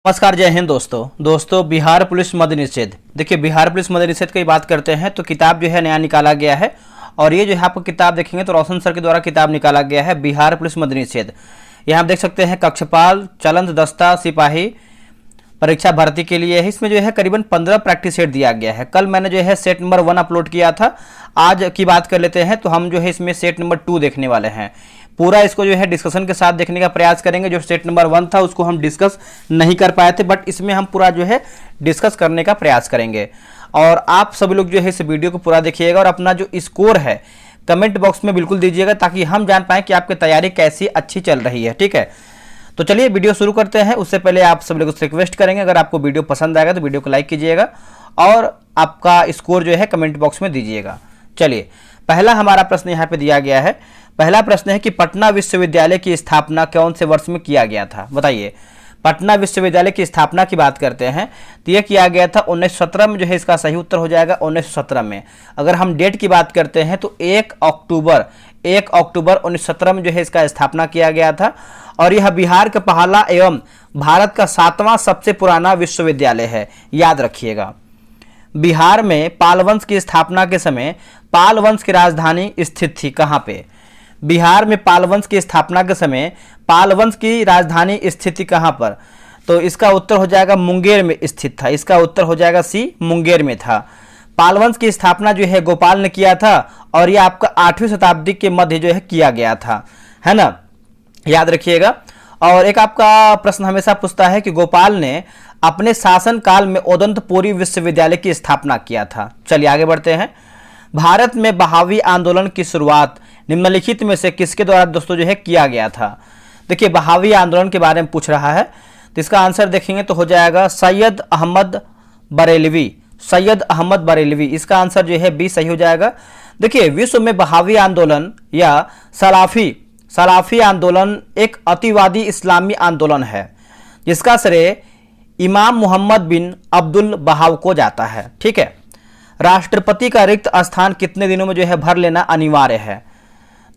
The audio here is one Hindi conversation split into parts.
नमस्कार, जय हिंद दोस्तों बिहार पुलिस मद्य निषेध। देखिए, बिहार पुलिस मद्य निषेध की बात करते हैं तो किताब जो है नया निकाला गया है। और ये जो है आपको किताब देखेंगे तो रोशन सर के द्वारा किताब निकाला गया है बिहार पुलिस मद्य निषेध। यहाँ आप देख सकते हैं कक्षपाल, चलंत दस्ता, सिपाही परीक्षा भर्ती के लिए है। इसमें जो है करीबन 15 प्रैक्टिस सेट दिया गया है। कल मैंने जो है सेट नंबर 1 अपलोड किया था। आज की बात कर लेते हैं तो हम जो है इसमें सेट नंबर 2 देखने वाले हैं। पूरा इसको जो है डिस्कशन के साथ देखने का प्रयास करेंगे। जो सेट नंबर 1 था उसको हम डिस्कस नहीं कर पाए थे, बट इसमें हम पूरा जो है डिस्कस करने का प्रयास करेंगे। और आप सभी लोग जो है इस वीडियो को पूरा देखिएगा और अपना जो स्कोर है कमेंट बॉक्स में बिल्कुल दीजिएगा, ताकि हम जान पाएँ कि आपकी तैयारी कैसी अच्छी चल रही है। ठीक है, तो चलिए वीडियो शुरू करते हैं। उससे पहले आप सभी लोगों से रिक्वेस्ट करेंगे, अगर आपको वीडियो पसंद आएगा तो वीडियो को लाइक कीजिएगा और आपका स्कोर जो है कमेंट बॉक्स में दीजिएगा। चलिए, पहला हमारा प्रश्न यहाँ पे दिया गया है। पहला प्रश्न है कि पटना विश्वविद्यालय की स्थापना कौन से वर्ष में किया गया था? बताइए। पटना विश्वविद्यालय की स्थापना की बात करते हैं तो यह किया गया था 1917 में। जो है इसका सही उत्तर हो जाएगा 1917 में। अगर हम डेट की बात करते हैं तो 1 अक्टूबर 1917 में जो है इसका स्थापना किया गया था। और यह बिहार का पहला एवं भारत का 7वां सबसे पुराना विश्वविद्यालय है, याद रखिएगा। बिहार में पाल वंश की स्थापना के समय पाल वंश की राजधानी स्थित थी कहाँ पे? बिहार में पाल वंश की स्थापना के समय पाल वंश की राजधानी स्थित थी कहाँ पर? तो इसका उत्तर हो जाएगा मुंगेर में स्थित था। इसका उत्तर हो जाएगा सी, मुंगेर में था। पाल वंश की स्थापना जो है गोपाल ने किया था और यह आपका 8वीं शताब्दी के मध्य जो है किया गया था, है ना, याद रखिएगा। और एक आपका प्रश्न हमेशा पूछता है कि गोपाल ने अपने शासन काल में ओदंतपुरी विश्वविद्यालय की स्थापना किया था। चलिए आगे बढ़ते हैं। भारत में बहावी आंदोलन की शुरुआत निम्नलिखित में से किसके द्वारा दोस्तों जो है किया गया था? देखिए, बहावी आंदोलन के बारे में पूछ रहा है तो इसका आंसर देखेंगे तो हो जाएगा सैयद अहमद बरेलवी। सैयद अहमद बरेलवी, इसका आंसर जो है बी सही हो जाएगा। देखिए, विश्व में बहावी आंदोलन या सलाफी आंदोलन एक अतिवादी इस्लामी आंदोलन है जिसका श्रेय इमाम मोहम्मद बिन अब्दुल बहाव को जाता है। ठीक है, राष्ट्रपति का रिक्त स्थान कितने दिनों में जो है भर लेना अनिवार्य है?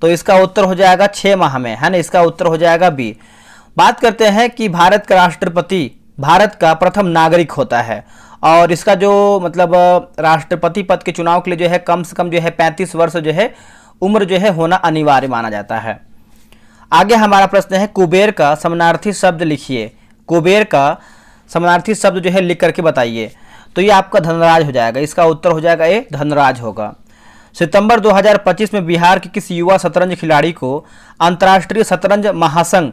तो इसका उत्तर हो जाएगा 6 माह में, है ना। इसका उत्तर हो जाएगा बी। बात करते हैं कि भारत का राष्ट्रपति भारत का प्रथम नागरिक होता है और इसका जो मतलब राष्ट्रपति पद के चुनाव के लिए जो है कम से कम जो है 35 वर्ष जो है उम्र जो है होना अनिवार्य माना जाता है। आगे हमारा प्रश्न है कुबेर का समानार्थी शब्द लिखिए। कुबेर का समानार्थी शब्द जो है लिख करके बताइए। तो ये आपका धनराज हो जाएगा। इसका उत्तर हो जाएगा ए, धनराज होगा। सितंबर 2025 में बिहार के किस युवा शतरंज खिलाड़ी को अंतर्राष्ट्रीय शतरंज महासंघ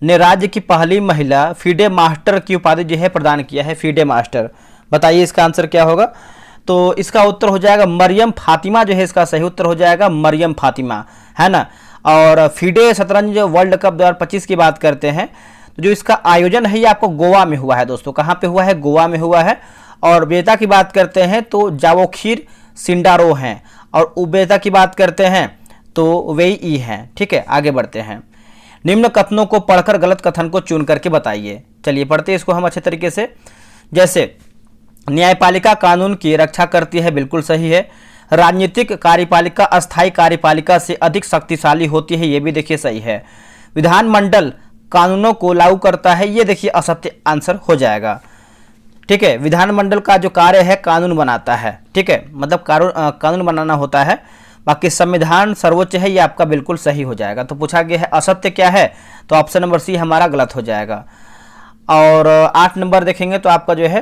ने राज्य की पहली महिला फीडे मास्टर की उपाधि जो है प्रदान किया है? फीडे मास्टर, बताइए इसका आंसर क्या होगा? तो इसका उत्तर हो जाएगा मरियम फातिमा। जो है इसका सही उत्तर हो जाएगा मरियम फातिमा, है ना। और फीडे शतरंज वर्ल्ड कप 2025 की बात करते हैं तो जो इसका आयोजन है ये आपको गोवा में हुआ है दोस्तों। कहाँ पे हुआ है? गोवा में हुआ है। और विजेता की बात करते हैं तो जावोखिर सिंडारो हैं और उपविजेता की बात करते हैं तो वेई हैं। ठीक है, आगे बढ़ते हैं। निम्न कथनों को पढ़कर गलत कथन को चुन करके बताइए। चलिए पढ़ते हैं इसको हम अच्छे तरीके से। जैसे न्यायपालिका कानून की रक्षा करती है, बिल्कुल सही है। राजनीतिक कार्यपालिका अस्थायी कार्यपालिका से अधिक शक्तिशाली होती है, ये भी देखिए सही है। विधानमंडल कानूनों को लागू करता है, ये देखिए असत्य आंसर हो जाएगा। ठीक है, विधानमंडल का जो कार्य है कानून बनाता है। ठीक है, मतलब कानून बनाना होता है। बाकी संविधान सर्वोच्च है, ये आपका बिल्कुल सही हो जाएगा। तो पूछा गया है असत्य क्या है, तो ऑप्शन नंबर सी हमारा गलत हो जाएगा। और 8 नंबर देखेंगे तो आपका जो है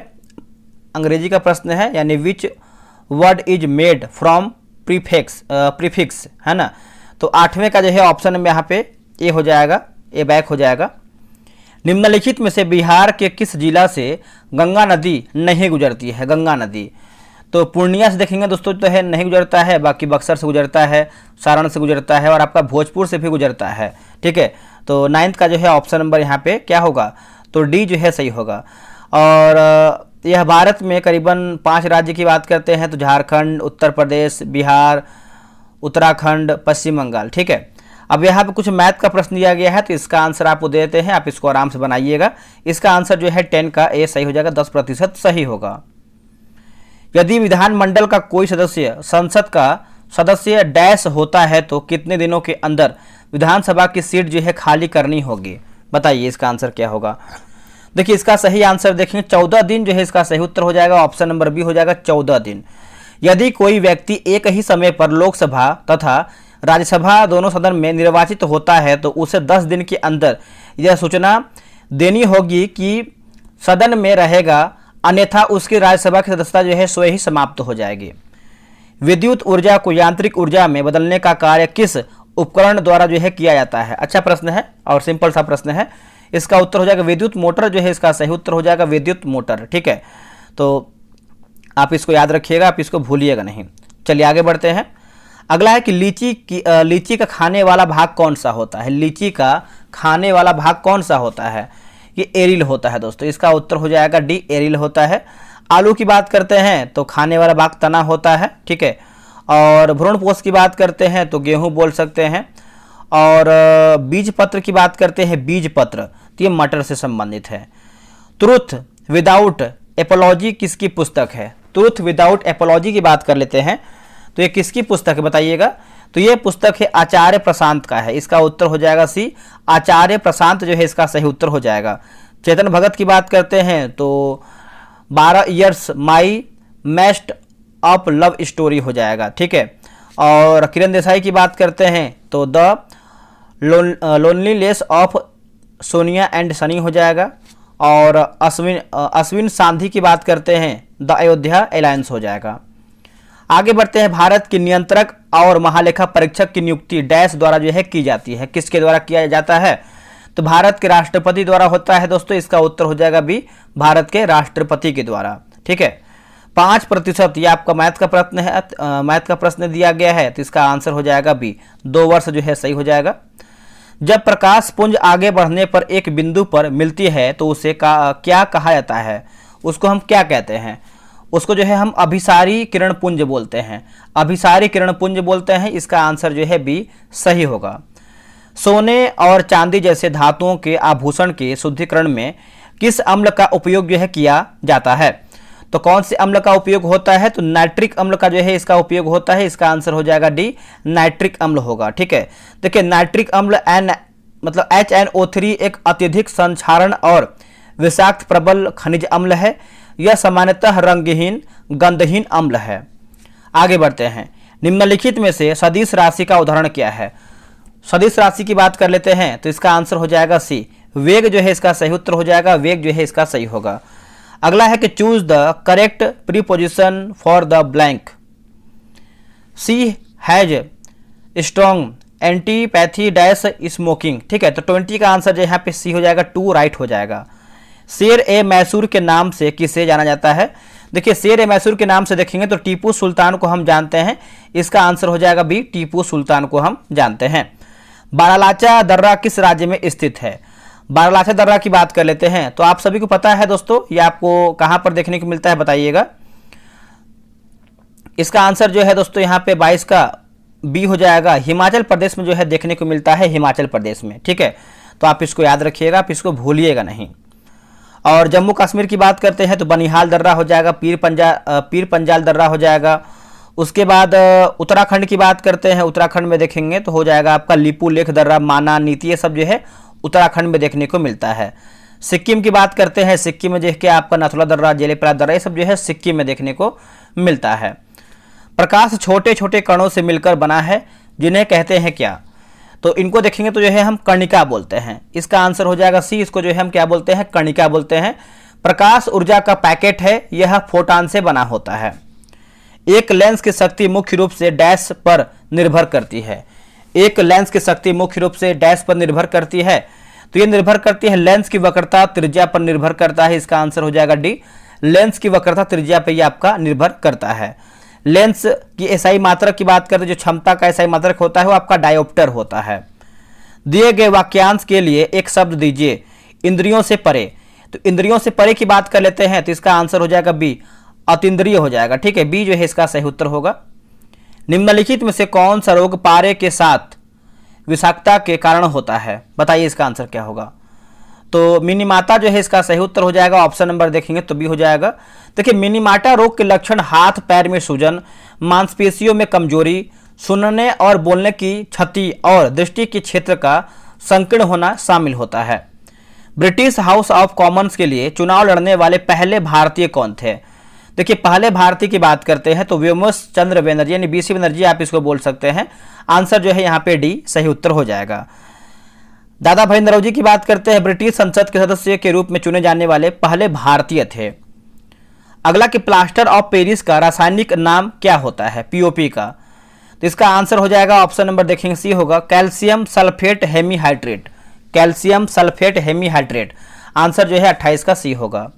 अंग्रेजी का प्रश्न है, यानी which word is made from prefix, है ना। तो 8वें का जो है ऑप्शन में यहाँ पे ए हो जाएगा, ए बैक हो जाएगा। निम्नलिखित में से बिहार के किस जिला से गंगा नदी नहीं गुजरती है? गंगा नदी तो पूर्णिया से देखेंगे दोस्तों तो है नहीं गुजरता है, बाकी बक्सर से गुजरता है, सारण से गुजरता है और आपका भोजपुर से भी गुजरता है। ठीक है, तो 9th का जो है ऑप्शन नंबर यहाँ पे क्या होगा? तो डी जो है सही होगा। और यह भारत में करीबन 5 राज्य की बात करते हैं तो झारखंड, उत्तर प्रदेश, बिहार, उत्तराखंड, पश्चिम बंगाल। ठीक है, अब यहाँ पे कुछ मैथ का प्रश्न दिया गया है तो इसका आंसर आपको दे देते हैं, आप इसको आराम से बनाइएगा। इसका आंसर जो है 10 का ए सही हो जाएगा, 10% सही होगा। यदि विधानमंडल का कोई सदस्य संसद का सदस्य डैश होता है तो कितने दिनों के अंदर विधानसभा की सीट जो है खाली करनी होगी? बताइए इसका आंसर क्या होगा? देखिए इसका सही आंसर देखेंगे 14 दिन जो है इसका सही उत्तर हो जाएगा, ऑप्शन नंबर बी हो जाएगा 14 दिन। यदि कोई व्यक्ति एक ही समय पर लोकसभा तथा राज्यसभा दोनों सदन में निर्वाचित होता है तो उसे 10 दिन के अंदर यह सूचना देनी होगी कि सदन में रहेगा, अन्यथा उसकी राज्यसभा की सदस्यता जो है स्वयं ही समाप्त हो जाएगी। विद्युत ऊर्जा को यांत्रिक ऊर्जा में बदलने का कार्य किस उपकरण द्वारा जो है किया जाता है? अच्छा प्रश्न है और सिंपल सा प्रश्न है। इसका उत्तर हो जाएगा विद्युत मोटर जो है इसका सही उत्तर हो जाएगा विद्युत मोटर। ठीक है, तो आप इसको याद रखिएगा, आप इसको भूलिएगा नहीं। चलिए आगे बढ़ते हैं। अगला है कि लीची का खाने वाला भाग कौन सा होता है? लीची का खाने वाला भाग कौन सा होता है? ये एरिल होता है दोस्तों। इसका उत्तर हो जाएगा डी, एरिल होता है। आलू की बात करते हैं तो खाने वाला भाग तना होता है। ठीक है, और भ्रूण पोष की बात करते हैं तो गेहूं बोल सकते हैं, और बीज पत्र की बात करते हैं बीज पत्र, तो ये मटर से संबंधित है। ट्रुथ विदाउट एपोलॉजी किसकी पुस्तक है? ट्रुथ विदाउट एपोलॉजी की बात कर लेते हैं तो ये किसकी पुस्तक है बताइएगा? तो ये पुस्तक है आचार्य प्रशांत का है। इसका उत्तर हो जाएगा सी, आचार्य प्रशांत जो है इसका सही उत्तर हो जाएगा। चेतन भगत की बात करते हैं तो 12 इयर्स माई मेस्ट अप लव स्टोरी हो जाएगा। ठीक है, और किरण देसाई की बात करते हैं तो the loneliness of Sonia and Sunny हो जाएगा, और अश्विन सांधी की बात करते हैं द अयोध्या एलायंस हो जाएगा। आगे बढ़ते हैं। भारत के नियंत्रक और महालेखा परीक्षक की नियुक्ति डैश द्वारा जो है की जाती है? किसके द्वारा किया जाता है? तो भारत के राष्ट्रपति द्वारा होता है दोस्तों। इसका उत्तर हो जाएगा बी, भारत के राष्ट्रपति के द्वारा। ठीक है, 5% ये आपका मैथ का प्रश्न है, मैथ का प्रश्न दिया गया है तो इसका आंसर हो जाएगा बी, 2 वर्ष जो है सही हो जाएगा। जब प्रकाश पुंज आगे बढ़ने पर एक बिंदु पर मिलती है तो उसे क्या कहा जाता है? उसको हम क्या कहते हैं? उसको जो है हम अभिसारी किरण पुंज बोलते हैं, अभिसारी किरण पुंज बोलते हैं। इसका आंसर जो है बी सही होगा। सोने और चांदी जैसे धातुओं के आभूषण के शुद्धिकरण में किस अम्ल का उपयोग जो है किया जाता है? तो कौन से अम्ल का उपयोग होता है? तो नाइट्रिक अम्ल का जो है इसका उपयोग होता है। इसका आंसर हो जाएगा डी, नाइट्रिक अम्ल होगा। ठीक है, देखिए नाइट्रिक अम्ल मतलब HNO3 एक अत्यधिक संक्षारण और विषाक्त प्रबल खनिज अम्ल है। यह सामान्यतः रंगहीन गंधहीन अम्ल है। आगे बढ़ते हैं। निम्नलिखित में से सदिश राशि का उदाहरण क्या है? सदिश राशि की बात कर लेते हैं तो इसका आंसर हो जाएगा सी, वेग जो है इसका सही उत्तर हो जाएगा, वेग जो है इसका सही होगा। अगला है कि choose the correct preposition for the blank. She has strong antipathy dash smoking. ठीक है, तो 20 का आंसर जो यहाँ पे सी हो जाएगा, 2 राइट हो जाएगा। शेर ए मैसूर के नाम से किसे जाना जाता है? देखिए शेर ए मैसूर के नाम से देखेंगे तो टीपू सुल्तान को हम जानते हैं। इसका आंसर हो जाएगा बी, टीपू सुल्तान को हम जानते हैं। बारालाचा दर्रा किस राज्य में स्थित है? बारालाचा दर्रा की बात कर लेते हैं तो आप सभी को पता है दोस्तों, ये आपको कहां पर देखने को मिलता है बताइएगा? इसका आंसर जो है दोस्तों यहाँ पे 22 का बी हो जाएगा, हिमाचल प्रदेश में जो है देखने को मिलता है, हिमाचल प्रदेश में। ठीक है, तो आप इसको याद रखिएगा, आप इसको भूलिएगा नहीं। और जम्मू कश्मीर की बात करते हैं तो बनिहाल दर्रा हो जाएगा, पीर पंजाल दर्रा हो जाएगा। उसके बाद उत्तराखंड की बात करते हैं, उत्तराखंड में देखेंगे तो हो जाएगा आपका लिपू लेख दर्रा, माना, नीति, ये सब जो है उत्तराखंड में देखने को मिलता है। सिक्किम की बात करते हैं, सिक्किम में देखिए आपका नथुला दर्रा, जेलेपरा दर्रा, ये सब जो है सिक्किम में देखने को मिलता है। प्रकाश छोटे छोटे कणों से मिलकर बना है, जिन्हें कहते हैं क्या? तो इनको देखेंगे तो जो है हम कणिका बोलते हैं। इसका आंसर हो जाएगा सी, इसको जो है हम क्या बोलते हैं? कणिका बोलते हैं। प्रकाश ऊर्जा का पैकेट है, यह फोटॉन से बना होता है। एक लेंस की शक्ति मुख्य रूप से डैश पर निर्भर करती है। एक लेंस की शक्ति मुख्य रूप से डैश पर निर्भर करती है, तो ये निर्भर करती है लेंस की वक्रता त्रिज्या पर निर्भर करता है। इसका आंसर हो जाएगा डी, लेंस की वक्रता त्रिज्या पर ये आपका निर्भर करता है। लेंस की एसआई मात्रक की बात करते हैं, जो क्षमता का एसआई मात्रक होता है वो आपका डायोप्टर होता है। दिए गए वाक्यांश के लिए एक शब्द दीजिए, इंद्रियों से परे। तो इंद्रियों से परे की बात कर लेते हैं तो इसका आंसर हो जाएगा बी, अतीन्द्रिय हो जाएगा। ठीक है, बी जो है इसका सही उत्तर होगा। निम्नलिखित में से कौन सा रोग पारे के साथ विषाक्तता के कारण होता है? बताइए इसका आंसर क्या होगा? तो मिनीमाटा जो है इसका सही उत्तर हो जाएगा, ऑप्शन नंबर देखेंगे तो बी हो जाएगा। देखिए मिनीमाटा रोग के लक्षण हाथ पैर में सूजन, मांसपेशियों में कमजोरी, सुनने और बोलने की क्षति और दृष्टि के क्षेत्र का संकीर्ण होना शामिल होता है। ब्रिटिश हाउस ऑफ कॉमन्स के लिए चुनाव लड़ने वाले पहले भारतीय कौन थे? देखिए पहले भारतीय की बात करते हैं तो व्योमेश चंद्र बनर्जी यानी बीसी बनर्जी आप इसको बोल सकते हैं। आंसर जो है यहाँ पे डी सही उत्तर हो जाएगा। दादा भाई नौरोजी की बात करते हैं, ब्रिटिश संसद के सदस्य के रूप में चुने जाने वाले पहले भारतीय थे। अगला कि प्लास्टर ऑफ पेरिस का रासायनिक नाम क्या होता है? पीओपी का। तो इसका आंसर हो जाएगा ऑप्शन नंबर देखेंगे सी होगा, calcium sulphate hemihydrate. Calcium sulphate hemihydrate answer जो है 28 का सी होगा।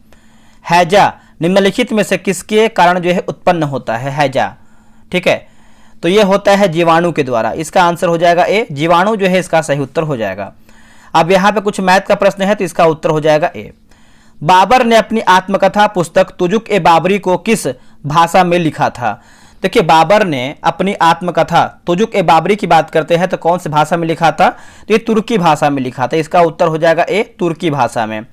हैजा निम्नलिखित में से किसके कारण जो है उत्पन्न होता है? हैजा, ठीक है, तो ये होता है जीवाणु के द्वारा। इसका आंसर हो जाएगा ए, जीवाणु जो है इसका सही उत्तर हो जाएगा। अब यहाँ पे कुछ मैथ का प्रश्न है तो इसका उत्तर हो जाएगा ए। बाबर ने अपनी आत्मकथा पुस्तक तुजुक ए बाबरी को किस भाषा में लिखा था? देखिए बाबर ने अपनी आत्मकथा तुजुक ए बाबरी की बात करते हैं तो कौन सी भाषा में लिखा था? तो ये तुर्की भाषा में लिखा था। इसका उत्तर हो जाएगा ए, तुर्की भाषा में।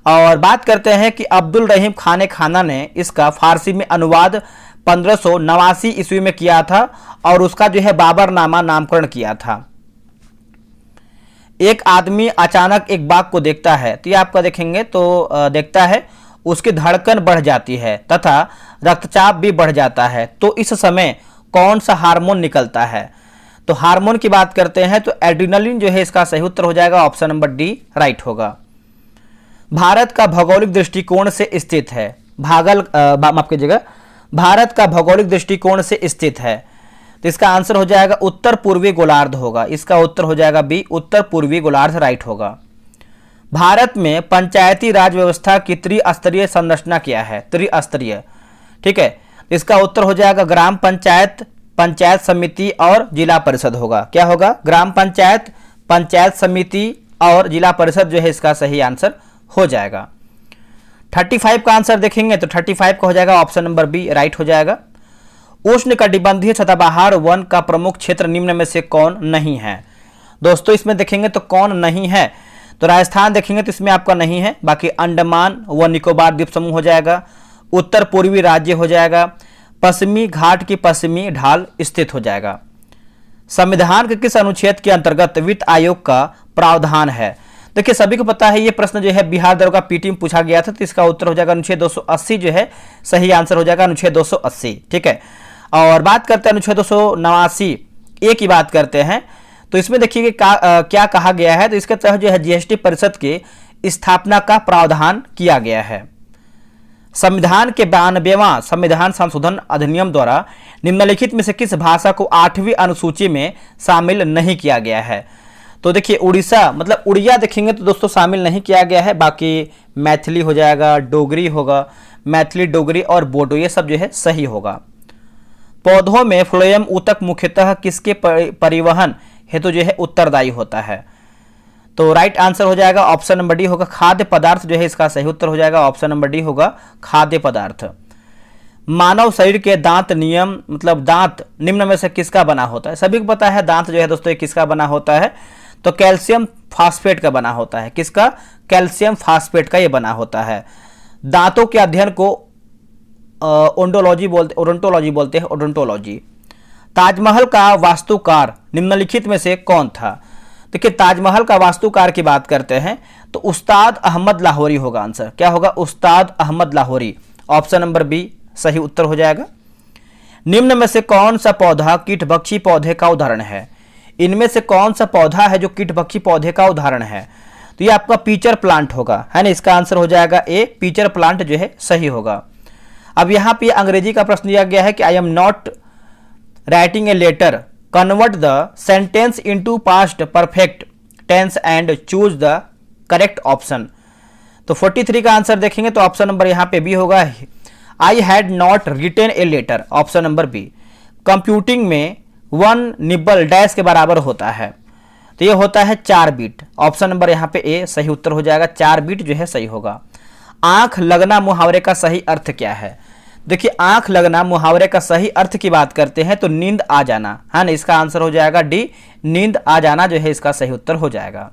और बात करते हैं कि अब्दुल रहीम खाने खाना ने इसका फारसी में अनुवाद 1589 ईस्वी में किया था और उसका जो है बाबरनामा नामकरण किया था। एक आदमी अचानक एक बाघ को देखता है तो ये आपका देखेंगे तो देखता है उसकी धड़कन बढ़ जाती है तथा रक्तचाप भी बढ़ जाता है, तो इस समय कौन सा हार्मोन निकलता है? तो हार्मोन की बात करते हैं तो एड्रिनलिन जो है इसका सही उत्तर हो जाएगा, ऑप्शन नंबर डी राइट होगा। भारत का भौगोलिक दृष्टिकोण से स्थित है, माफ कीजिएगा, भारत का भौगोलिक दृष्टिकोण से स्थित है, तो इसका आंसर हो जाएगा उत्तर पूर्वी गोलार्ध होगा। इसका उत्तर हो जाएगा बी, उत्तर पूर्वी गोलार्ध राइट होगा। भारत में पंचायती राज व्यवस्था की त्रिस्तरीय संरचना क्या है? त्रिस्तरीय, ठीक है, इसका उत्तर हो जाएगा ग्राम पंचायत, पंचायत समिति और जिला परिषद होगा। क्या होगा? ग्राम पंचायत, पंचायत समिति और जिला परिषद जो है इसका सही आंसर हो जाएगा। 35 का आंसर देखेंगे तो 35 का हो जाएगा ऑप्शन नंबर बी राइट हो जाएगा। उष्णकटिबंधीय सदाबहार वन का प्रमुख क्षेत्र निम्न में से कौन नहीं है? दोस्तों इसमें देखेंगे तो कौन नहीं है, तो राजस्थान देखेंगे तो इसमें आपका नहीं है, बाकी अंडमान व निकोबार द्वीप समूह हो जाएगा, उत्तर पूर्वी राज्य हो जाएगा, पश्चिमी घाट की पश्चिमी ढाल स्थित हो जाएगा। संविधान के किस अनुच्छेद के अंतर्गत वित्त आयोग का प्रावधान है? देखिए सभी को पता है ये प्रश्न जो है बिहार दरोगा पीटी में पूछा गया था, तो इसका उत्तर हो जाएगा अनुच्छेद 280 जो है सही आंसर हो जाएगा, अनुच्छेद 280, ठीक है। और बात करते हैं अनुच्छेद 289 ए की बात करते हैं, तो इसमें देखिए क्या कहा गया है, तो इसके तहत जो है जीएसटी परिषद के स्थापना का प्रावधान किया गया है। संविधान के 92वां संविधान संशोधन अधिनियम द्वारा निम्नलिखित में से किस भाषा को 8वीं अनुसूची में शामिल नहीं किया गया है? तो देखिए उड़ीसा मतलब उड़िया देखेंगे तो दोस्तों शामिल नहीं किया गया है, बाकी मैथिली हो जाएगा, डोगरी होगा, मैथिली डोगरी और बोडो ये सब जो है सही होगा। पौधों में फ्लोएम ऊतक मुख्यतः किसके परिवहन हेतु जो है उत्तरदायी होता है? तो राइट आंसर हो जाएगा ऑप्शन नंबर डी होगा, खाद्य पदार्थ जो है इसका सही उत्तर हो जाएगा, ऑप्शन नंबर डी होगा खाद्य पदार्थ। मानव शरीर के दांत नियम मतलब दांत निम्न में से किसका बना होता है? सभी को पता है दांत जो है दोस्तों किसका बना होता है, तो कैल्शियम फास्फेट का बना होता है। किसका? कैल्शियम फास्फेट का ये बना होता है। दांतों के अध्ययन को ओडोंटोलॉजी बोलते हैं, ओडोंटोलॉजी। ताजमहल का वास्तुकार निम्नलिखित में से कौन था? देखिए ताजमहल का वास्तुकार की बात करते हैं तो उस्ताद अहमद लाहौरी होगा आंसर। क्या होगा? Ustad Ahmad Lahori, option number B सही उत्तर हो जाएगा। निम्न में से कौन सा पौधा कीटभक्षी पौधे का उदाहरण है? इनमें से कौन सा पौधा है जो कीटभक्षी पौधे का उदाहरण है? तो ये आपका पीचर प्लांट होगा, है ना। इसका आंसर हो जाएगा ए, पीचर प्लांट जो है सही होगा। अब यहाँ पे अंग्रेजी का प्रश्न दिया गया है कि I am not writing a letter, convert the sentence into past perfect tense and choose the correct option. तो 43 का आंसर देखेंगे तो ऑप्शन नंबर यहाँ पे बी होगा, I had not written a letter, option number B. Computing में 1 निबल डैश के बराबर होता है, तो ये होता है 4 बीट, ऑप्शन नंबर यहाँ पे ए सही उत्तर हो जाएगा, 4 बीट जो है सही होगा। आंख लगना मुहावरे का सही अर्थ क्या है? देखिए आंख लगना मुहावरे का सही अर्थ की बात करते हैं तो नींद आ जाना, है ना। इसका आंसर हो जाएगा डी, नींद आ जाना जो है इसका सही उत्तर हो जाएगा।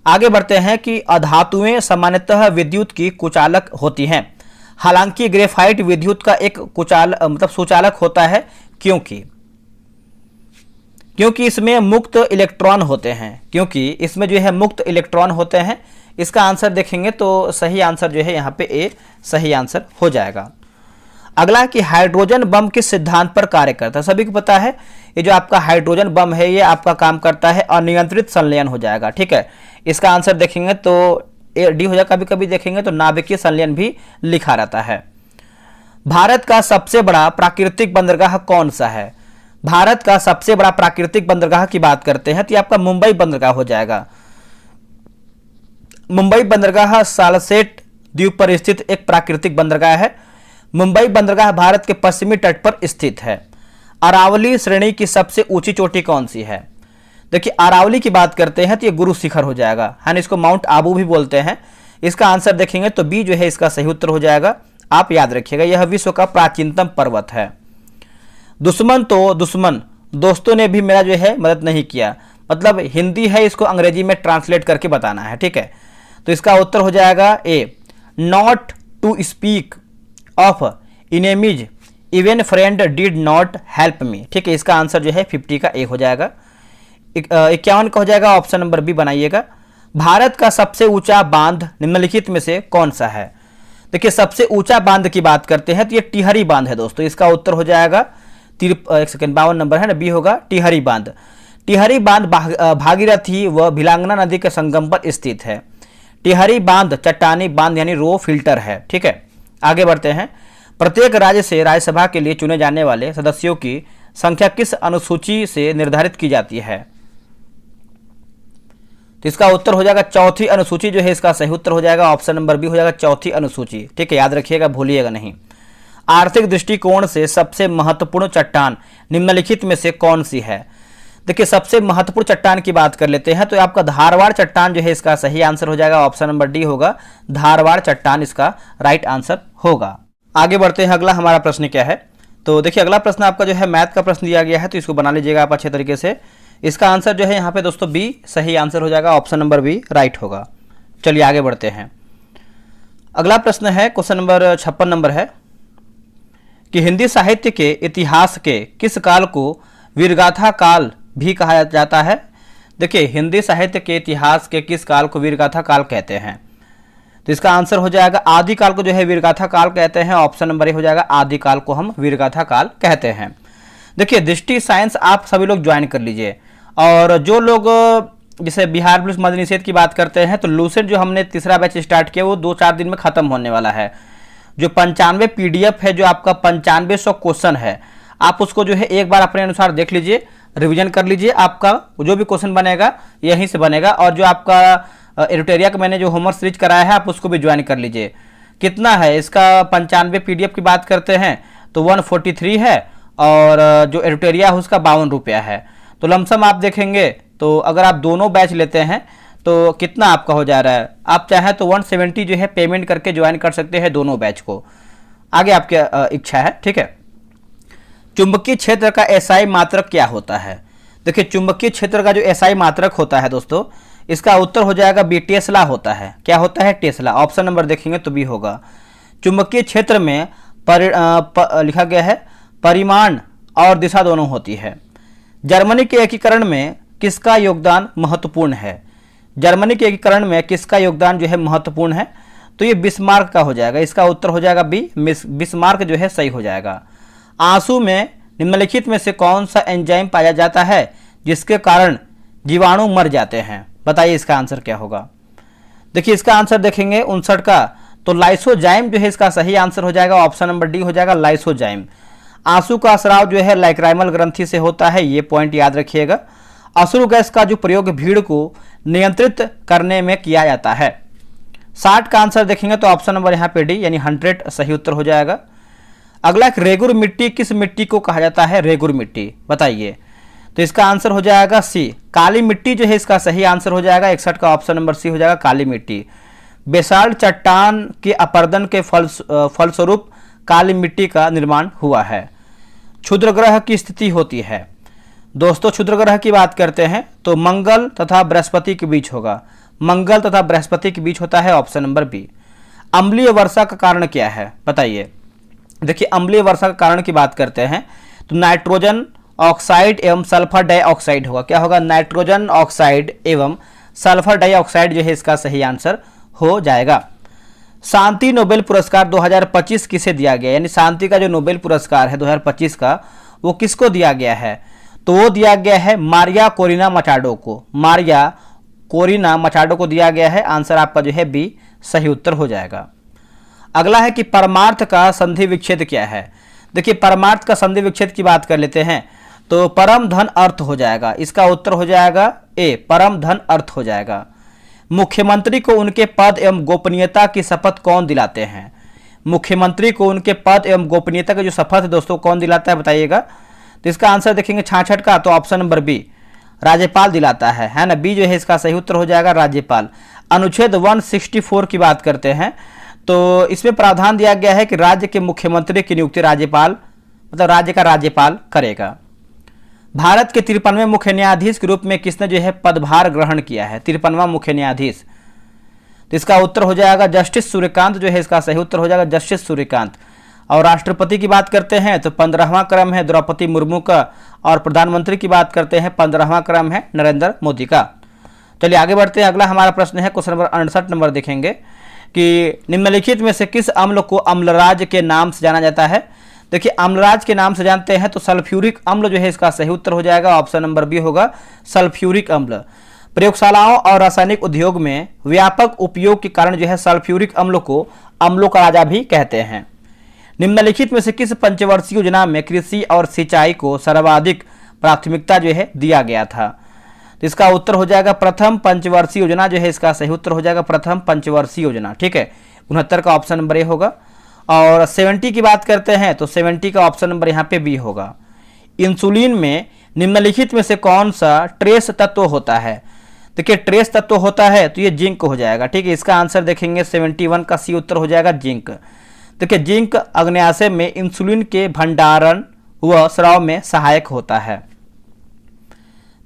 आगे बढ़ते हैं कि अधातुएं सामान्यतः विद्युत की कुचालक होती हैं, हालांकि ग्रेफाइट विद्युत का एक सुचालक होता है, क्योंकि क्योंकि इसमें मुक्त इलेक्ट्रॉन होते हैं, क्योंकि इसमें जो है मुक्त इलेक्ट्रॉन होते हैं। इसका आंसर देखेंगे तो सही आंसर जो है यहाँ पे ए सही आंसर हो जाएगा। अगला कि हाइड्रोजन बम किस सिद्धांत पर कार्य करता है। सभी को पता है ये जो आपका हाइड्रोजन बम है ये आपका काम करता है अनियंत्रित संलयन हो जाएगा, ठीक है। इसका आंसर देखेंगे तो ए डी हो जाएगा। कभी कभी देखेंगे तो नाभिकीय संलयन भी लिखा रहता है। भारत का सबसे बड़ा प्राकृतिक बंदरगाह कौन सा है। भारत का सबसे बड़ा प्राकृतिक बंदरगाह की बात करते हैं तो ये आपका मुंबई बंदरगाह हो जाएगा। मुंबई बंदरगाह सालसेट द्वीप पर स्थित एक प्राकृतिक बंदरगाह है। मुंबई बंदरगाह भारत के पश्चिमी तट पर स्थित है। अरावली श्रेणी की सबसे ऊंची चोटी कौन सी है। देखिए अरावली की बात करते हैं तो ये गुरु शिखर हो जाएगा, है ना। इसको माउंट आबू भी बोलते हैं। इसका आंसर देखेंगे तो बी जो है इसका सही उत्तर हो जाएगा। आप याद रखिएगा यह विश्व का प्राचीनतम पर्वत है। दुश्मन तो दुश्मन दोस्तों ने भी मेरा जो है मदद नहीं किया, मतलब हिंदी है, इसको अंग्रेजी में ट्रांसलेट करके बताना है, ठीक है। तो इसका उत्तर हो जाएगा A, not to speak of enemies even friend did not help me, ठीक है। इसका आंसर जो है 50 का ए हो जाएगा। 51 का हो जाएगा, ऑप्शन नंबर बी बनाइएगा। भारत का सबसे ऊंचा बांध निम्नलिखित में से कौन सा है। देखिए सबसे ऊंचा बांध की बात करते हैं तो ये टिहरी बांध है दोस्तों। इसका उत्तर हो जाएगा 52 नंबर है ना, बी होगा टिहरी बांध। टिहरी बांध भागीरथी व भिलांगना नदी के संगम पर स्थित है। टिहरी बांध चट्टानी बांध यानी रो फिल्टर है, ठीक है। आगे बढ़ते हैं। प्रत्येक राज्य से राज्यसभा के लिए चुने जाने वाले सदस्यों की संख्या किस अनुसूची से निर्धारित की जाती है। तो इसका उत्तर हो जाएगा चौथी अनुसूची जो है इसका सही उत्तर हो जाएगा। ऑप्शन नंबर बी हो जाएगा चौथी अनुसूची, ठीक है। याद रखिएगा, भूलिएगा नहीं। आर्थिक दृष्टिकोण से सबसे महत्वपूर्ण चट्टान निम्नलिखित में से कौन सी है। देखिए सबसे महत्वपूर्ण चट्टान की बात कर लेते हैं तो आपका धारवाड़ चट्टान जो है इसका सही आंसर हो जाएगा। ऑप्शन नंबर डी होगा, धारवाड़ चट्टान इसका राइट आंसर होगा। आगे बढ़ते हैं। अगला हमारा प्रश्न क्या है, तो देखिए अगला प्रश्न आपका जो है मैथ का प्रश्न दिया गया है, तो इसको बना लीजिएगा आप अच्छे तरीके से। इसका आंसर जो है यहाँ पे दोस्तों बी सही आंसर हो जाएगा। ऑप्शन नंबर बी राइट होगा। चलिए आगे बढ़ते हैं। अगला प्रश्न है क्वेश्चन नंबर 56 नंबर है कि हिंदी साहित्य के इतिहास के किस काल को वीरगाथा काल भी कहा जाता है। देखिए हिंदी साहित्य के इतिहास के किस काल को वीरगाथा काल कहते हैं। तो इसका आंसर हो जाएगा आदिकाल को जो है वीरगाथा काल कहते हैं। ऑप्शन नंबर ए हो जाएगा, आदिकाल को हम वीरगाथा काल कहते हैं। देखिए दृष्टि साइंस आप सभी लोग ज्वाइन कर लीजिए। और जो लोग जैसे बिहार पुलिस मद्य निषेध की बात करते हैं तो लूसेंट जो हमने तीसरा बैच स्टार्ट किया वो 2-4 दिन में खत्म होने वाला है। जो 95 PDF है, जो आपका 9500 क्वेश्चन है, आप उसको जो है एक बार अपने अनुसार देख लीजिए, रिवीजन कर लीजिए। आपका जो भी क्वेश्चन बनेगा यहीं से बनेगा। और जो आपका एडिटोरिया का मैंने जो होमवर्क सीरीज कराया है आप उसको भी ज्वाइन कर लीजिए। कितना है इसका 95 PDF की बात करते हैं तो 143 है, और जो एडिटोरिया है उसका 52 रुपया है। तो लमसम आप देखेंगे तो अगर आप दोनों बैच लेते हैं तो कितना आपका हो जा रहा है। आप चाहें तो 170 जो है पेमेंट करके ज्वाइन कर सकते हैं दोनों बैच को, आगे आपकी इच्छा है, ठीक है। चुंबकीय क्षेत्र का एसआई मात्रक क्या होता है। देखिए चुंबकीय क्षेत्र का जो एसआई मात्रक होता है दोस्तों, इसका उत्तर हो जाएगा बी, टेस्ला होता है। क्या होता है, टेस्ला। ऑप्शन नंबर देखेंगे तो बी होगा। चुंबकीय क्षेत्र में लिखा गया है परिमाण और दिशा दोनों होती है। जर्मनी के एकीकरण में किसका योगदान महत्वपूर्ण है। जर्मनी के एकीकरण में किसका योगदान जो है महत्वपूर्ण है, तो ये बिस्मार्क का हो जाएगा। इसका उत्तर हो जाएगा बी, बिस्मार्क जो है सही हो जाएगा। आंसू में निम्नलिखित में से कौन सा एंजाइम पाया जाता है जिसके कारण जीवाणु मर जाते हैं। बताइए इसका आंसर क्या होगा। देखिए इसका आंसर देखेंगे 59 का, तो लाइसोजाइम जो है इसका सही आंसर हो जाएगा। ऑप्शन नंबर डी हो जाएगा, लाइसोजाइम। आंसू का स्राव जो है लाइक्राइमल ग्रंथि से होता है, ये पॉइंट याद रखिएगा। अश्रु गैस का जो प्रयोग भीड़ को नियंत्रित करने में किया जाता है। 60 का आंसर देखेंगे तो ऑप्शन नंबर यहाँ पे डी यानी 100 सही उत्तर हो जाएगा। अगला रेगुर मिट्टी किस मिट्टी को कहा जाता है। रेगुर मिट्टी बताइए। तो इसका आंसर हो जाएगा सी, काली मिट्टी जो है इसका सही आंसर हो जाएगा। 61 का ऑप्शन नंबर सी हो जाएगा, काली मिट्टी। बेसाल्ट चट्टान के अपर्दन के फलस्वरूप काली मिट्टी का निर्माण हुआ है। क्षुद्र ग्रह की स्थिति होती है दोस्तों, क्षुद्र ग्रह की बात करते हैं तो मंगल तथा बृहस्पति के बीच होगा। मंगल तथा बृहस्पति के बीच होता है। Option number B. अम्लीय वर्षा का कारण क्या है बताइए। देखिए अम्लीय वर्षा का कारण की बात करते हैं तो नाइट्रोजन ऑक्साइड एवं सल्फर डाइऑक्साइड होगा। क्या होगा? नाइट्रोजन ऑक्साइड एवं सल्फर डाइऑक्साइड जो है इसका सही आंसर हो जाएगा। शांति नोबेल पुरस्कार 2025 किसे दिया गया? यानी शांति का जो नोबेल पुरस्कार है 2025 का, वो किसको दिया गया है? तो वो दिया गया है मारिया कोरिना मचाडो को। मारिया कोरिना मचाडो को दिया गया है। आंसर आपका जो है बी सही उत्तर हो जाएगा। अगला है कि परमार्थ का संधि विच्छेद क्या है? देखिए, परमार्थ का संधि विच्छेद की बात कर लेते हैं तो परम धन अर्थ हो जाएगा। इसका उत्तर हो जाएगा ए, परम धन अर्थ हो जाएगा। मुख्यमंत्री को उनके पद एवं गोपनीयता की शपथ कौन दिलाते हैं? मुख्यमंत्री को उनके पद एवं गोपनीयता की जो शपथ है दोस्तों कौन दिलाता है बताइएगा? तो इसका आंसर देखेंगे 66 का, तो ऑप्शन नंबर बी राज्यपाल दिलाता है ना। बी जो है इसका सही उत्तर हो जाएगा राज्यपाल। अनुच्छेद 164 की बात करते हैं तो इसमें प्रावधान दिया गया है कि राज्य के मुख्यमंत्री की नियुक्ति राज्यपाल, मतलब राज्य का राज्यपाल करेगा। भारत के 53वें मुख्य न्यायाधीश के रूप में किसने जो है पदभार ग्रहण किया है? 53वां मुख्य न्यायाधीश, तो इसका उत्तर हो जाएगा जस्टिस सूर्यकांत जो है इसका सही उत्तर हो जाएगा जस्टिस सूर्यकांत। और राष्ट्रपति की बात करते हैं तो 15वां क्रम है द्रौपदी मुर्मू का, और प्रधानमंत्री की बात करते हैं 15वां क्रम है नरेंद्र मोदी का। चलिए आगे बढ़ते हैं। अगला हमारा प्रश्न है क्वेश्चन नंबर 68 नंबर देखेंगे कि निम्नलिखित में से किस अम्ल को अम्लराज के नाम से जाना जाता है? देखिए, अम्लराज के नाम से जानते हैं तो सल्फ्यूरिक अम्ल जो है इसका सही उत्तर हो जाएगा। ऑप्शन नंबर बी होगा सल्फ्यूरिक अम्ल। प्रयोगशालाओं और रासायनिक उद्योग में व्यापक उपयोग के कारण जो है सल्फ्यूरिक अम्ल को अम्लों का राजा भी कहते हैं। निम्नलिखित में से किस पंचवर्षीय योजना में कृषि और सिंचाई को सर्वाधिक प्राथमिकता जो है दिया गया था? तो इसका उत्तर हो जाएगा प्रथम पंचवर्षीय योजना जो है इसका सही उत्तर हो जाएगा प्रथम पंचवर्षीय योजना। ठीक है, 69 का ऑप्शन नंबर ए होगा। और 70 की बात करते हैं तो 70 का ऑप्शन नंबर यहाँ पे बी होगा। इंसुलिन में निम्नलिखित में से कौन सा ट्रेस तत्व होता है? देखिए, ट्रेस तत्व होता है तो ये जिंक हो जाएगा। ठीक है, इसका आंसर देखेंगे 71 का सी उत्तर हो जाएगा जिंक। देखिए, जिंक अग्न्याशय में इंसुलिन के भंडारण व स्राव में सहायक होता है।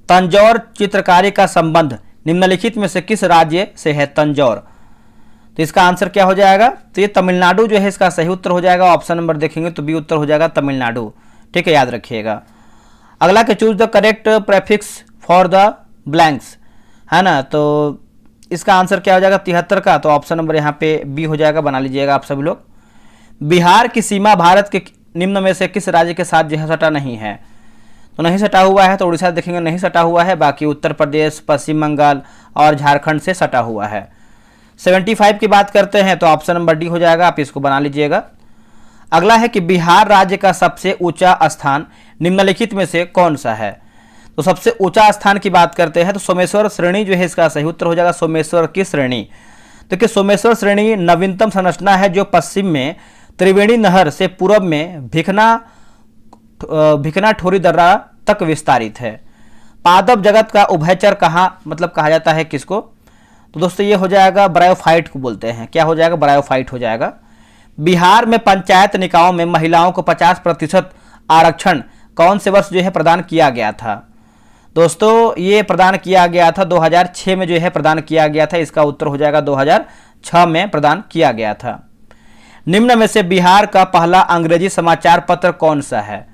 तंजौर चित्रकारी का संबंध निम्नलिखित में से किस राज्य से है? तंजौर, तो इसका आंसर क्या हो जाएगा? तो ये तमिलनाडु जो है इसका सही उत्तर हो जाएगा। ऑप्शन नंबर देखेंगे तो बी उत्तर हो जाएगा तमिलनाडु। ठीक है, याद रखिएगा। अगला के choose the correct prefix for the blanks, है ना। तो इसका आंसर क्या हो जाएगा? 73 का, तो ऑप्शन नंबर यहाँ पे बी हो जाएगा, बना लीजिएगा आप सभी लोग। बिहार की सीमा भारत के निम्न में से किस राज्य के साथ जो है सटा नहीं है? तो नहीं सटा हुआ है, तो उड़ीसा देखेंगे नहीं सटा हुआ है। बाकी उत्तर प्रदेश, पश्चिम बंगाल और झारखंड से सटा हुआ है। 75 की बात करते हैं तो ऑप्शन नंबर डी हो जाएगा, आप इसको बना लीजिएगा। अगला है कि बिहार राज्य का सबसे ऊंचा स्थान निम्नलिखित में से कौन सा है? तो सबसे ऊंचा स्थान की बात करते हैं तो सोमेश्वर श्रेणी जो है इसका सही उत्तर हो जाएगा सोमेश्वर की श्रेणी। देखिए, सोमेश्वर श्रेणी नवीनतम संरचना है जो पश्चिम में त्रिवेणी नहर से पूर्व में भिखना ठोरी दर्रा तक विस्तारित है। पादप जगत का उभयचर कहाँ मतलब कहा जाता है किसको? तो दोस्तों ये हो जाएगा ब्रायोफाइट को बोलते हैं। क्या हो जाएगा? ब्रायोफाइट हो जाएगा। बिहार में पंचायत निकायों में महिलाओं को 50% आरक्षण कौन से वर्ष जो है प्रदान किया गया था? दोस्तों ये प्रदान किया गया था 2006 में जो है प्रदान किया गया था। इसका उत्तर हो जाएगा 2006 में प्रदान किया गया था। निम्न में से बिहार का पहला अंग्रेजी समाचार पत्र कौन सा है?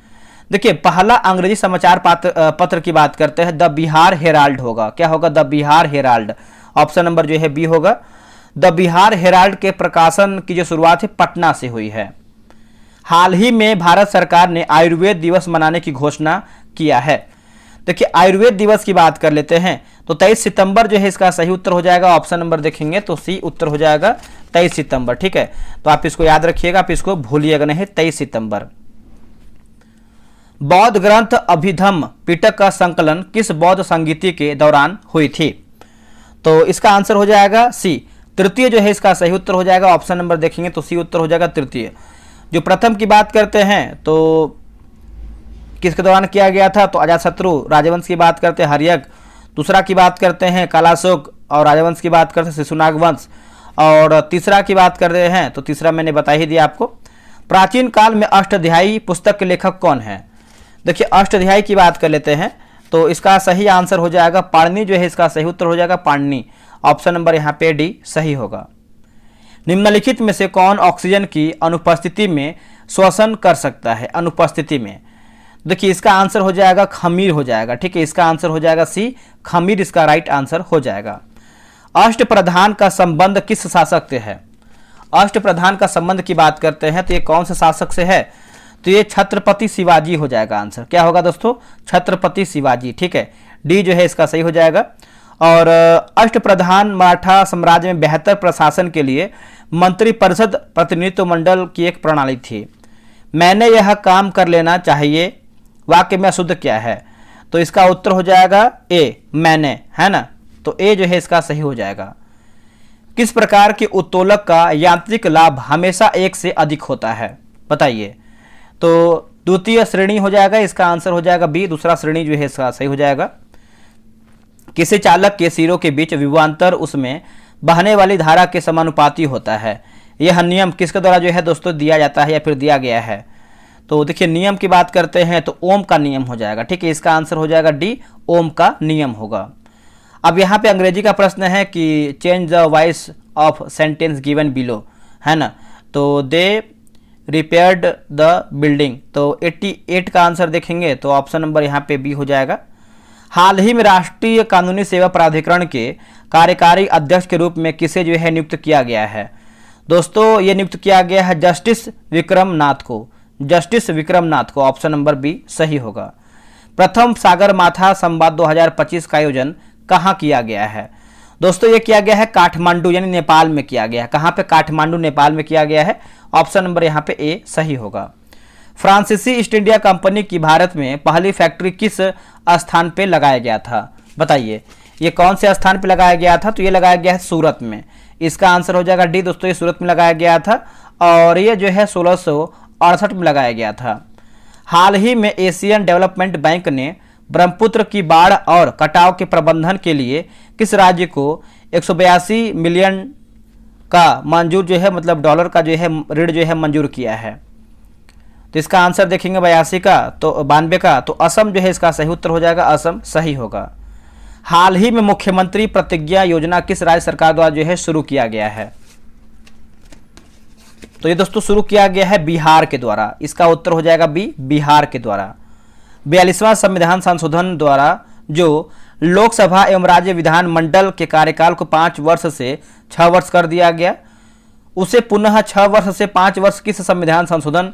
देखिए, पहला अंग्रेजी समाचार पत्र की बात करते हैं द बिहार हेराल्ड होगा। क्या होगा? The Bihar Herald. Option number जो है बी होगा। द बिहार हेराल्ड के प्रकाशन की जो शुरुआत है पटना से हुई है। हाल ही में भारत सरकार ने आयुर्वेद दिवस मनाने की घोषणा किया है। देखिए, आयुर्वेद दिवस की बात कर लेते हैं तो 23 सितंबर जो है इसका सही उत्तर हो जाएगा। ऑप्शन नंबर देखेंगे तो सी उत्तर हो जाएगा 23 सितंबर। ठीक है, तो आप इसको याद रखिएगा, आप इसको भूलिएगा नहीं, 23 सितंबर। बौद्ध ग्रंथ अभिधम्म पिटक का संकलन किस बौद्ध संगीति के दौरान हुई थी? तो इसका आंसर हो जाएगा सी, तृतीय जो है इसका सही उत्तर हो जाएगा। ऑप्शन नंबर देखेंगे तो सी उत्तर हो जाएगा तृतीय। जो प्रथम की बात करते हैं तो किसके दौरान किया गया था? तो अजातशत्रु राजवंश की बात करते हैं हर्यक। दूसरा की बात करते हैं कालाशोक और राजवंश की बात करते हैं शिशुनाग वंश। और तीसरा की बात कर रहे हैं तो तीसरा मैंने बता ही दिया आपको। प्राचीन काल में अष्टाध्यायी पुस्तक के लेखक कौन है? देखिए, अष्टाध्यायी की बात कर लेते हैं तो इसका सही आंसर हो जाएगा पाणिनि जो है इसका सही उत्तर हो जाएगा पाणिनि। ऑप्शन नंबर यहाँ पे डी सही होगा। निम्नलिखित में से कौन ऑक्सीजन की अनुपस्थिति में श्वसन कर सकता है? अनुपस्थिति में, देखिए इसका आंसर हो जाएगा खमीर हो जाएगा, ठीक है, इसका आंसर हो जाएगा सी खमीर, इसका राइट आंसर हो जाएगा। अष्टप्रधान का संबंध किस शासक से है? अष्टप्रधान का संबंध की बात करते हैं तो ये कौन से शासक से है? तो ये छत्रपति शिवाजी हो जाएगा आंसर। क्या होगा दोस्तों? छत्रपति शिवाजी, ठीक है, डी जो है इसका सही हो जाएगा। और अष्टप्रधान मराठा साम्राज्य में बेहतर प्रशासन के लिए मंत्रिपरिषद प्रतिनिधित्व मंडल की एक प्रणाली थी। मैंने यह काम कर लेना चाहिए वाक्य में अशुद्ध क्या है? तो इसका उत्तर हो जाएगा ए मैंने, है ना, तो ए जो है इसका सही हो जाएगा। किस प्रकार के उत्तोलक का यांत्रिक लाभ हमेशा एक से अधिक होता है? बताइए। तो द्वितीय श्रेणी हो जाएगा, इसका आंसर हो जाएगा बी, दूसरा श्रेणी जो है इसका सही हो जाएगा। किसी चालक के सिरों के बीच विभवांतर उसमें बहने वाली धारा के समानुपाती होता है। यह नियम किसके द्वारा जो है दोस्तों दिया जाता है या फिर दिया गया है? तो देखिए नियम की बात करते हैं तो ओम का नियम हो जाएगा, ठीक है, इसका आंसर हो जाएगा डी, ओम का नियम होगा। अब यहाँ पे अंग्रेजी का प्रश्न है कि change the voice of sentence given below, है ना, तो दे रिपेयर्ड द बिल्डिंग, तो 88 का आंसर देखेंगे तो ऑप्शन नंबर यहाँ पे बी हो जाएगा। हाल ही में राष्ट्रीय कानूनी सेवा प्राधिकरण के कार्यकारी अध्यक्ष के रूप में किसे जो है नियुक्त किया गया है? दोस्तों ये नियुक्त किया गया है जस्टिस विक्रम नाथ को, जस्टिस विक्रम नाथ को, ऑप्शन नंबर बी सही होगा। प्रथम सागर माथा संवाद 2025 का आयोजन कहाँ किया गया है? दोस्तों ये किया गया है काठमांडू यानी नेपाल में किया गया है। कहाँ पे? काठमांडू नेपाल में किया गया है, ऑप्शन नंबर यहाँ पे ए सही होगा। फ्रांसीसी ईस्ट इंडिया कंपनी की भारत में पहली फैक्ट्री किस स्थान पे लगाया गया था? बताइए ये कौन से स्थान पे लगाया गया था? तो ये लगाया गया है सूरत में, इसका आंसर हो जाएगा डी दोस्तों, ये सूरत में लगाया गया था और ये जो है 1668 में लगाया गया था। हाल ही में एशियन डेवलपमेंट बैंक ने ब्रह्मपुत्र की बाढ़ और कटाव के प्रबंधन के लिए किस राज्य को 182 मिलियन का मंजूर जो है मतलब डॉलर का जो है ऋण जो है मंजूर किया है? तो इसका आंसर देखेंगे 82 का, तो 92 का, तो असम जो है इसका सही उत्तर हो जाएगा, असम सही होगा। हाल ही में मुख्यमंत्री प्रतिज्ञा योजना किस राज्य सरकार द्वारा जो है शुरू किया गया है? तो ये दोस्तों शुरू किया गया है बिहार के द्वारा, इसका उत्तर हो जाएगा बी, बिहार के द्वारा। 42वां संविधान संशोधन द्वारा जो लोकसभा एवं राज्य विधान मंडल के कार्यकाल को 5 वर्ष से 6 वर्ष कर दिया गया, उसे पुनः 6 वर्ष से 5 वर्ष किस संविधान संशोधन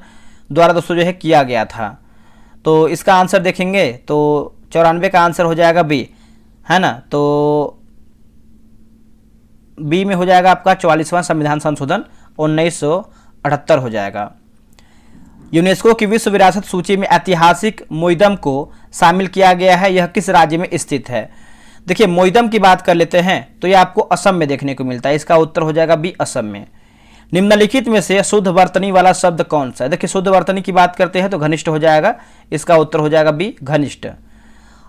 द्वारा दोस्तों जो है किया गया था? तो इसका आंसर देखेंगे तो 94 का आंसर हो जाएगा बी, है ना, तो बी में हो जाएगा आपका 44वां संविधान संशोधन 1978 हो जाएगा। यूनेस्को की विश्व विरासत सूची में ऐतिहासिक मोइदम को शामिल किया गया है, यह किस राज्य में स्थित है? देखिए मोइदम की बात कर लेते हैं तो यह आपको असम में देखने को मिलता है, इसका उत्तर हो जाएगा बी, असम में। निम्नलिखित में से शुद्ध वर्तनी वाला शब्द कौन सा है? देखिए शुद्ध वर्तनी की बात करते हैं तो घनिष्ठ हो जाएगा, इसका उत्तर हो जाएगा बी, घनिष्ठ।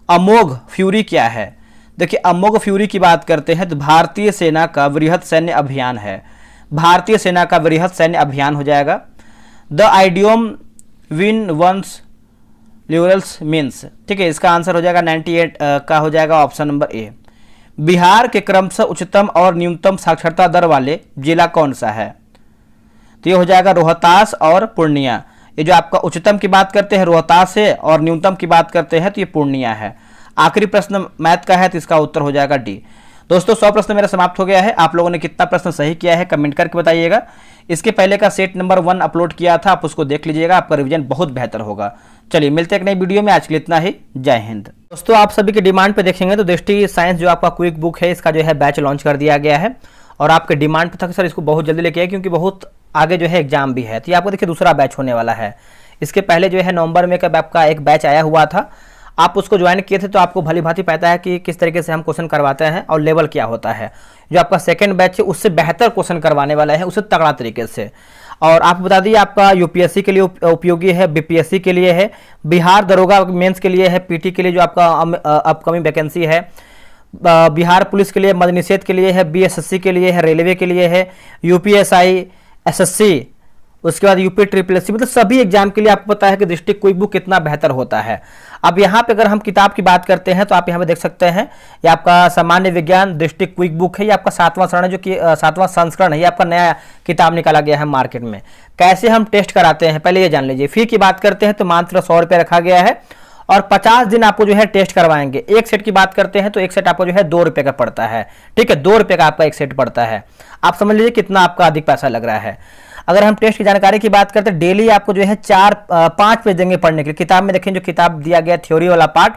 अमोघ फ्यूरी क्या है? देखिए अमोघ फ्यूरी की बात करते हैं तो भारतीय सेना का वृहद सैन्य अभियान है, भारतीय सेना का वृहद सैन्य अभियान हो जाएगा। The idiom win one's laurels means, ठीक है, इसका आंसर हो जाएगा 98 का हो जाएगा ऑप्शन नंबर ए। बिहार के क्रमशः उच्चतम और न्यूनतम साक्षरता दर वाले जिला कौन सा है? तो ये हो जाएगा रोहतास और पूर्णिया। ये जो आपका उच्चतम की बात करते हैं रोहतास है और न्यूनतम की बात करते हैं तो ये पूर्णिया है। आखिरी प्रश्न मैथ का है तो इसका उत्तर हो जाएगा डी। दोस्तों 100 प्रश्न मेरा समाप्त हो गया है। आप लोगों ने कितना प्रश्न सही किया है कमेंट करके बताइएगा। इसके पहले का सेट नंबर 1 अपलोड किया था, आप उसको देख लीजिएगा, आपका रिवीजन बहुत बेहतर होगा। चलिए मिलते हैं एक नई वीडियो में, आज के लिए इतना ही, जय हिंद। दोस्तों आप सभी की डिमांड पे देखेंगे तो दृष्टि साइंस जो आपका क्विक बुक है इसका जो है बैच लॉन्च कर दिया गया है और आपके डिमांड पे था कि सर इसको बहुत जल्दी लेके आए क्योंकि बहुत आगे जो है एग्जाम भी है। तो ये आपको देखिए दूसरा बैच होने वाला है। इसके पहले जो है नवंबर में कब आपका एक बैच आया हुआ था, आप उसको ज्वाइन किए थे तो आपको भली भांति पता है कि किस तरीके से हम क्वेश्चन करवाते हैं और लेवल क्या होता है। जो आपका सेकंड बैच है उससे बेहतर क्वेश्चन करवाने वाला है, उससे तगड़ा तरीके से। और आपको बता दिए आपका यूपीएससी के लिए उपयोगी है, बीपीएससी के लिए है, बिहार दरोगा मेंस के लिए है, पीटी के लिए जो आपका अपकमिंग वैकेंसी है, बिहार पुलिस के लिए, मद्य निषेध के लिए है, बीएसएससी के लिए है, रेलवे के लिए है, यूपीएसआई, एसएससी उसके बाद यूपी ट्रिपल एससी, मतलब सभी एग्जाम के लिए आपको पता है कि डिस्ट्रिक्ट क्विक बुक कितना बेहतर होता है। अब यहाँ पे अगर हम किताब की बात करते हैं तो आप यहाँ पे देख सकते हैं, ये आपका सामान्य विज्ञान डिस्ट्रिक्ट क्विक बुक है। ये आपका 7वां संस्करण है, जो कि 7वां संस्करण है। ये आपका नया किताब निकाला गया है मार्केट में। कैसे हम टेस्ट कराते हैं पहले ये जान लीजिए। फी की बात करते हैं तो मात्र 100 रुपये रखा गया है और 50 दिन आपको जो है टेस्ट करवाएंगे। एक सेट की बात करते हैं तो एक सेट आपको जो है 2 रुपये का पड़ता है। ठीक है, 2 रुपये का आपका एक सेट पड़ता है। आप समझ लीजिए कितना आपका अधिक पैसा लग रहा है। अगर हम टेस्ट की जानकारी की बात करते हैं, डेली आपको जो है 4-5 पेज देंगे पढ़ने के लिए। किताब में देखें जो किताब दिया गया थ्योरी वाला पार्ट,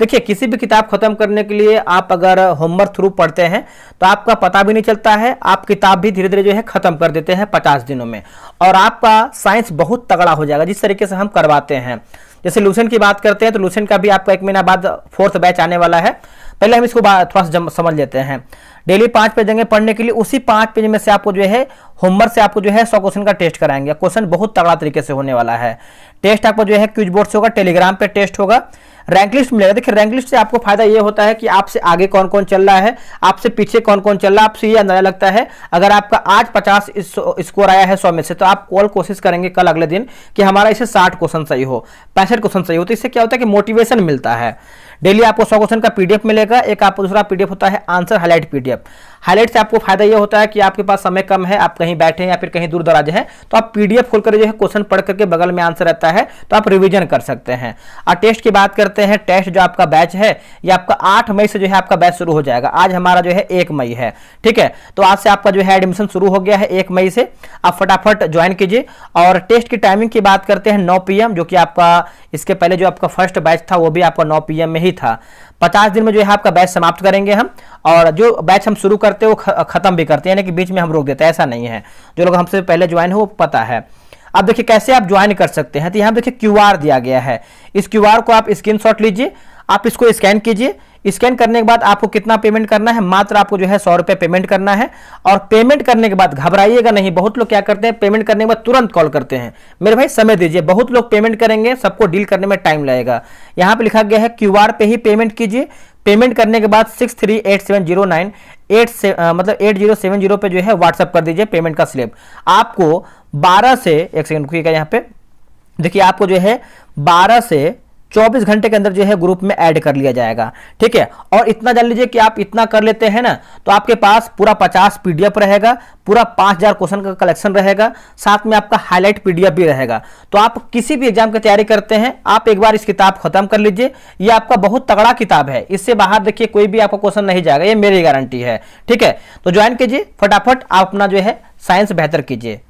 देखिए किसी भी किताब खत्म करने के लिए आप अगर होमवर्क थ्रू पढ़ते हैं तो आपका पता भी नहीं चलता है, आप किताब भी धीरे धीरे जो है खत्म कर देते हैं 50 दिनों में, और आपका साइंस बहुत तगड़ा हो जाएगा जिस तरीके से हम करवाते हैं। जैसे लूसेंट की बात करते हैं तो लूसेंट का भी आपका 1 महीना बाद 4th बैच आने वाला है। पहले हम इसको थोड़ा सा समझ लेते हैं। डेली 5 पेज देंगे पढ़ने के लिए, उसी 5 पेज में से आपको जो है होमवर्क से आपको जो है 100 क्वेश्चन का टेस्ट कराएंगे। क्वेश्चन बहुत तगड़ा तरीके से होने वाला है। टेस्ट आपको जो है क्विज बोर्ड से होगा, टेलीग्राम पे टेस्ट होगा, रैंक लिस्ट मिलेगा। देखिए रैंक लिस्ट से आपको फायदा ये होता है कि आपसे आगे कौन कौन चल रहा है, आपसे पीछे कौन कौन चल रहा है, आपसे ये अंदाजा लगता है। अगर आपका आज 50 स्कोर आया है 100 में से, तो आप कल कोशिश करेंगे कल अगले दिन कि हमारा इसे 60 क्वेश्चन सही हो, 65 क्वेश्चन सही हो। तो इससे क्या होता है कि मोटिवेशन मिलता है। डेली आपको 100 क्वेश्चन का पीडीएफ मिलेगा। एक आपको दूसरा पीडीएफ होता है आंसर हाईलाइट पीडीएफ। हाईलाइट से आपको फायदा ये होता है कि आपके पास समय कम है, आप कहीं बैठे हैं या फिर कहीं दूर दराज हैं, तो आप पीडीएफ खोलकर जो है क्वेश्चन पढ़ करके बगल में आंसर रहता है तो आप रिवीजन कर सकते हैं। और टेस्ट की बात करते हैं, टेस्ट जो आपका बैच है ये आपका 8 मई से जो है आपका बैच शुरू हो जाएगा। आज हमारा जो है 1 मई है। ठीक है, तो आज से आपका जो है एडमिशन शुरू हो गया है 1 मई से। आप फटाफट ज्वाइन कीजिए। और टेस्ट की टाइमिंग की बात करते हैं 9 PM, जो कि आपका इसके पहले जो आपका फर्स्ट बैच था वो भी आपका 9 PM में ही था। 50 दिन में जो है आपका बैच समाप्त करेंगे हम, और जो बैच हम शुरू करते हैं वो खत्म भी करते हैं, यानी कि बीच में हम रोक देते हैं, ऐसा नहीं है। जो लोग हमसे पहले ज्वाइन हो वो पता है। अब देखिए कैसे आप ज्वाइन कर सकते हैं, तो यहाँ देखिए QR दिया गया है। इस QR को आप स्क्रीनशॉट लीजिए, आप इसको स्कैन कीजिए। स्कैन करने के बाद आपको कितना पेमेंट करना है, मात्र आपको जो है 100 रुपये पेमेंट करना है। और पेमेंट करने के बाद घबराइएगा नहीं। बहुत लोग क्या करते हैं, पेमेंट करने के बाद तुरंत कॉल करते हैं। मेरे भाई समय दीजिए, बहुत लोग पेमेंट करेंगे, सबको डील करने में टाइम लगेगा। यहाँ पे लिखा गया है QR पे ही पेमेंट कीजिए। पेमेंट करने के बाद 638709 मतलब 8070 पे जो है व्हाट्सअप कर दीजिए पेमेंट का स्लिप। आपको 12 से 1 सेकंड रुकिएगा, यहाँ पे देखिए आपको जो है 12 से 24 घंटे के अंदर जो है ग्रुप में ऐड कर लिया जाएगा। ठीक है, और इतना जान लीजिए कि आप इतना कर लेते हैं ना तो आपके पास पूरा 50 PDF रहेगा, पूरा 5000 क्वेश्चन का कलेक्शन रहेगा, साथ में आपका हाईलाइट PDF भी रहेगा। तो आप किसी भी एग्जाम की तैयारी करते हैं, आप एक बार इस किताब खत्म कर लीजिए। ये आपका बहुत तगड़ा किताब है, इससे बाहर देखिए कोई भी आपका क्वेश्चन नहीं जाएगा, ये मेरी गारंटी है। ठीक है, तो ज्वाइन कीजिए फटाफट, आप अपना जो है साइंस बेहतर कीजिए।